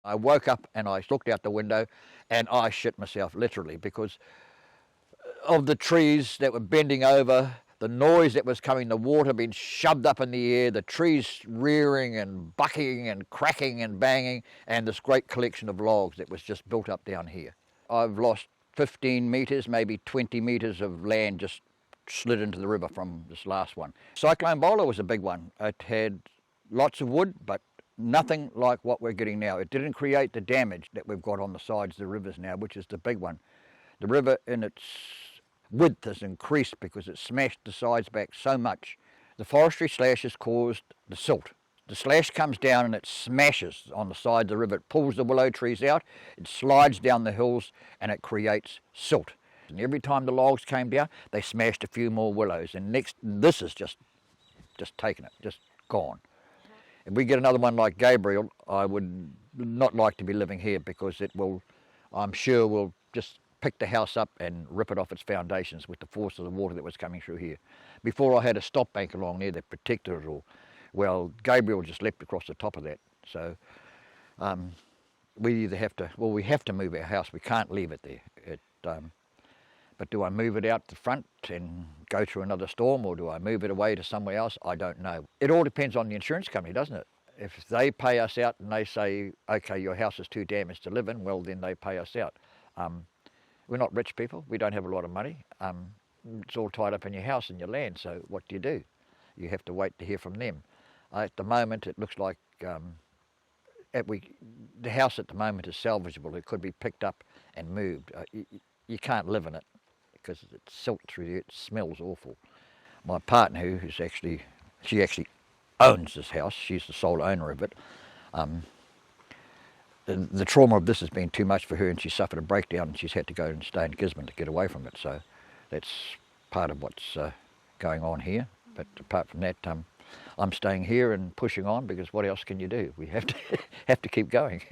I woke up and I looked out the window and I shit myself literally because of the trees that were bending over, the noise that was coming, the water being shoved up in the air, the trees rearing and bucking and cracking and banging, and this great collection of logs that was just built up down here. I've lost 15 metres, maybe 20 metres of land just slid into the river from this last one. Cyclone Gabrielle was a big one. It had lots of wood, but nothing like what we're getting now. It didn't create the damage that we've got on the sides of the rivers now, which is the big one. The river in its width has increased because it smashed the sides back so much. The forestry slash has caused the silt. The slash comes down and it smashes on the side of the river. It pulls the willow trees out, it slides down the hills and it creates silt. And every time the logs came down, they smashed a few more willows. And this is just taken it, just gone. If we get another one like Gabrielle, I would not like to be living here because it will, I'm sure, will just pick the house up and rip it off its foundations with the force of the water that was coming through here. Before I had a stop bank along there that protected it all. Well, Gabrielle just leapt across the top of that. So we either have to, well, we have to move our house. We can't leave it there. But do I move it out the front and go through another storm, or do I move it away to somewhere else? I don't know. It all depends on the insurance company, doesn't it? If they pay us out and they say, okay, your house is too damaged to live in, well, then they pay us out. We're not rich people. We don't have a lot of money. It's all tied up in your house and your land, so what do? You have to wait to hear from them. At the moment, it looks like the house at the moment is salvageable. It could be picked up and moved. You can't live in it because it's silt through there. It smells awful. My partner, she actually owns this house. She's the sole owner of it. The trauma of this has been too much for her, and she suffered a breakdown and she's had to go and stay in Gisborne to get away from it. So that's part of what's going on here. But apart from that, I'm staying here and pushing on because what else can you do? We have to keep going.